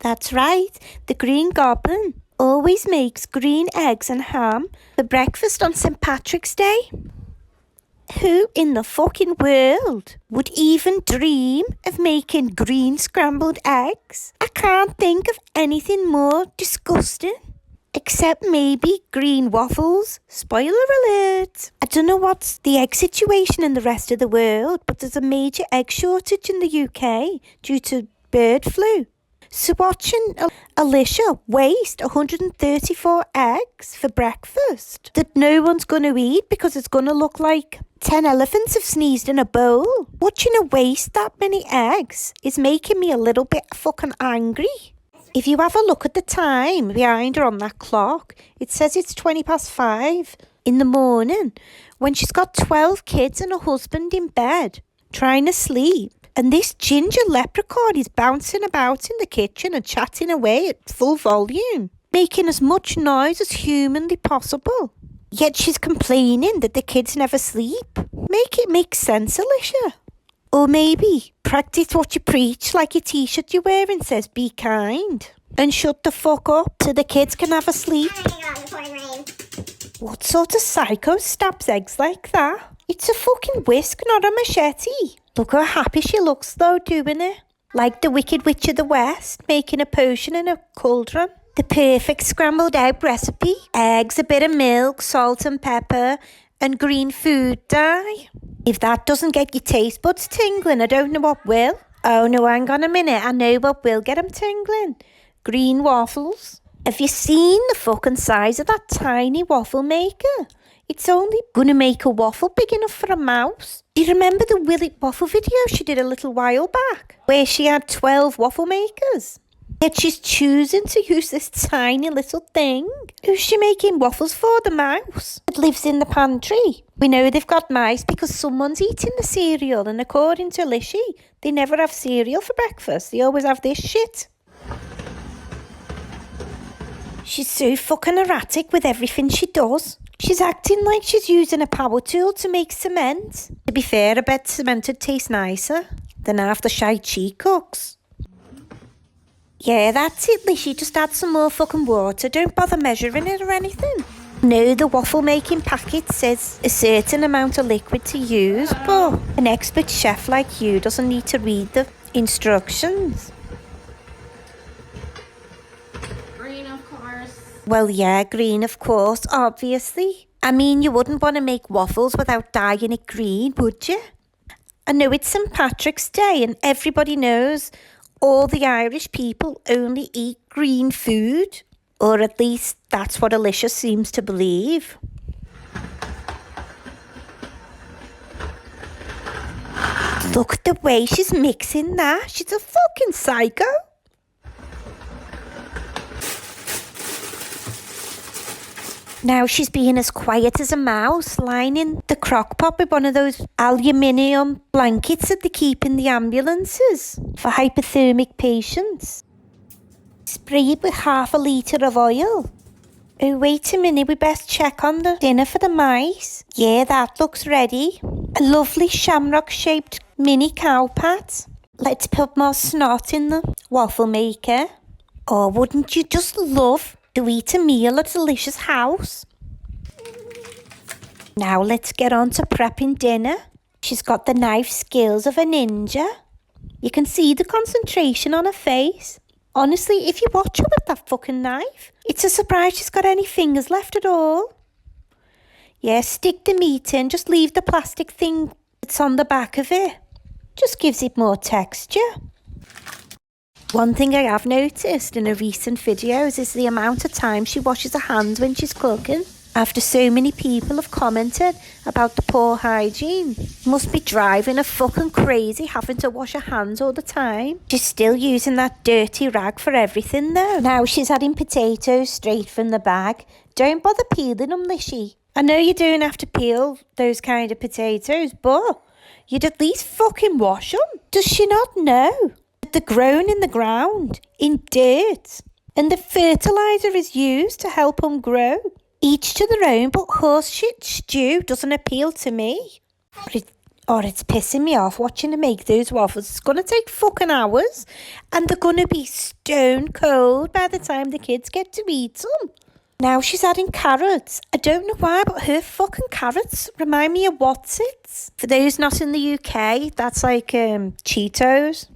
That's right, the Green Goblin always makes green eggs and ham for breakfast on St. Patrick's Day. Who in the fucking world would even dream of making green scrambled eggs? I can't think of anything more disgusting. Except maybe green waffles. Spoiler alert. I don't know what's the egg situation in the rest of the world, but there's a major egg shortage in the UK due to bird flu. So watching Alicia waste 134 eggs for breakfast that no one's going to eat because it's going to look like 10 elephants have sneezed in a bowl. Watching her waste that many eggs is making me a little bit fucking angry. If you have a look at the time behind her on that clock, it says it's 5:20 in the morning when she's got 12 kids and a husband in bed trying to sleep. And this ginger leprechaun is bouncing about in the kitchen and chatting away at full volume, making as much noise as humanly possible. Yet she's complaining that the kids never sleep. Make it make sense, Alicia. Or maybe practice what you preach, like your t-shirt you're wearing says be kind. And shut the fuck up so the kids can have a sleep. What sort of psycho stabs eggs like that? It's a fucking whisk, not a machete. Look how happy she looks though doing it. Like the Wicked Witch of the West, making a potion in a cauldron. The perfect scrambled egg recipe. Eggs, a bit of milk, salt and pepper, and green food dye. If that doesn't get your taste buds tingling, I don't know what will. Oh no, hang on a minute, I know what will get them tingling. Green waffles. Have you seen the fucking size of that tiny waffle maker? It's only gonna make a waffle big enough for a mouse. Do you remember the Willy waffle video she did a little while back? Where she had 12 waffle makers? Yet she's choosing to use this tiny little thing. Who's she making waffles for? The mouse that lives in the pantry. We know they've got mice because someone's eating the cereal, and according to Alicia, they never have cereal for breakfast. They always have this shit. She's so fucking erratic with everything she does. She's acting like she's using a power tool to make cement. To be fair, I bet cement would taste nicer than half the shite she cooks. Yeah, that's it, Lishi. Just add some more fucking water. Don't bother measuring it or anything. No, the waffle making packet says a certain amount of liquid to use, but an expert chef like you doesn't need to read the instructions. Green, of course. Well, yeah, green, of course, obviously. I mean, you wouldn't want to make waffles without dyeing it green, would you? I know it's St. Patrick's Day and everybody knows all the Irish people only eat green food. Or at least that's what Alicia seems to believe. Look at the way she's mixing that. She's a fucking psycho. Now she's being as quiet as a mouse, lying in the crock pot with one of those aluminium blankets that they keep in the ambulances for hypothermic patients. Spray it with half a litre of oil. Oh, wait a minute, we best check on the dinner for the mice. Yeah, that looks ready. A lovely shamrock-shaped mini cow pat. Let's put more snot in the waffle maker. Oh, wouldn't you just love to eat a meal at Alicia's house? Now let's get on to prepping dinner. She's got the knife skills of a ninja. You can see the concentration on her face. Honestly, if you watch her with that fucking knife, it's a surprise she's got any fingers left at all. Yeah, stick the meat in, just leave the plastic thing that's on the back of it. Just gives it more texture. One thing I have noticed in her recent videos is the amount of time she washes her hands when she's cooking. After so many people have commented about the poor hygiene. Must be driving her fucking crazy having to wash her hands all the time. She's still using that dirty rag for everything though. Now she's adding potatoes straight from the bag. Don't bother peeling them, Lishy. I know you don't have to peel those kind of potatoes, but you'd at least fucking wash them. Does she not know that they're grown in the ground, in dirt, and the fertiliser is used to help them grow? Each to their own, but horse shit stew doesn't appeal to me. Oh, it's pissing me off watching her make those waffles. It's going to take fucking hours. And they're going to be stone cold by the time the kids get to eat them. Now she's adding carrots. I don't know why, but her fucking carrots remind me of What's-Its. For those not in the UK, that's like Cheetos.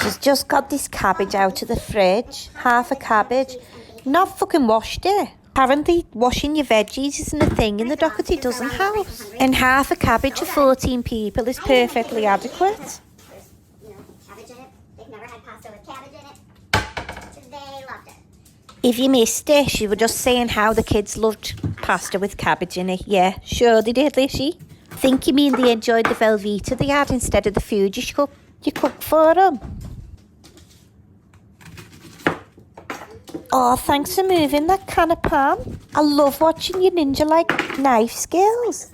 She's just got this cabbage out of the fridge. Half a cabbage. Not fucking washed it. Apparently, washing your veggies isn't a thing in the Doherty Dozen house. And half a cabbage for 14 people is perfectly adequate. There's, cabbage in it. They've never had pasta with cabbage in it. They loved it. If you missed it, she was just saying how the kids loved pasta with cabbage in it. Yeah, sure they did, Lissy. I think you mean they enjoyed the Velveeta they had instead of the food you cooked for them. Oh, thanks for moving that can of Pam. I love watching your ninja-like knife skills.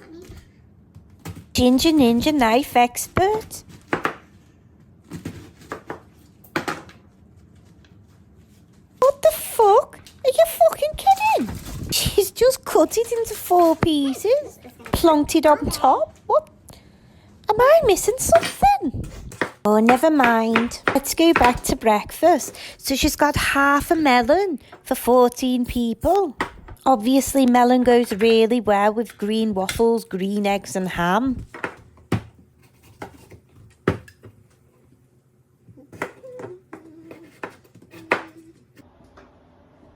Ginger ninja knife expert. What the fuck? Are you fucking kidding? She's just cut it into 4 pieces. Plonked it on top. What? Am I missing something? Oh, never mind. Let's go back to breakfast. So she's got half a melon for 14 people. Obviously, melon goes really well with green waffles, green eggs and ham.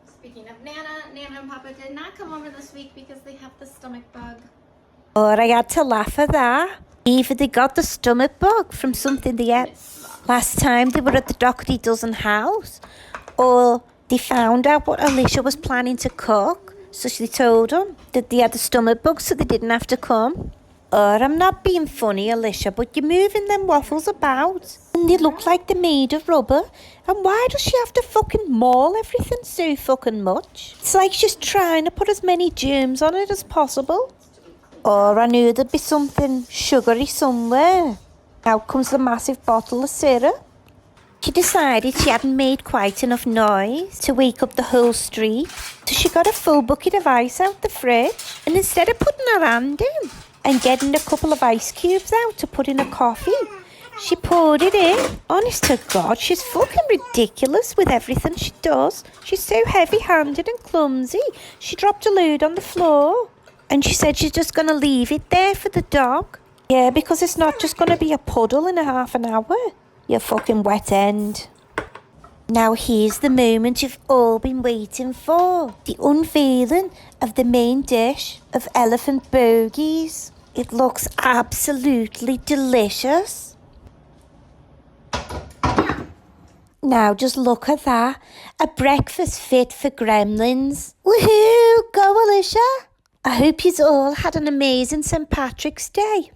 Speaking of Nana and Papa did not come over this week because they have the stomach bug. Oh, I had to laugh at that. Either they got the stomach bug from something they ate last time they were at the Doherty Dozen house, or they found out what Alicia was planning to cook, so she told them that they had the stomach bug so they didn't have to come. Oh, I'm not being funny, Alicia, but you're moving them waffles about, and they look like they're made of rubber, and why does she have to fucking maul everything so fucking much? It's like she's trying to put as many germs on it as possible. Or I knew there'd be something sugary somewhere. Out comes the massive bottle of syrup. She decided she hadn't made quite enough noise to wake up the whole street, so she got a full bucket of ice out the fridge, and instead of putting her hand in and getting a couple of ice cubes out to put in a coffee, she poured it in. Honest to God, she's fucking ridiculous with everything she does. She's so heavy-handed and clumsy. She dropped a load on the floor. And she said she's just going to leave it there for the dog. Yeah, because it's not just going to be a puddle in a half an hour. You fucking wet end. Now here's the moment you've all been waiting for. The unveiling of the main dish of elephant bogies. It looks absolutely delicious. Now just look at that. A breakfast fit for gremlins. Woohoo! Go Alicia! I hope you all had an amazing St. Patrick's Day.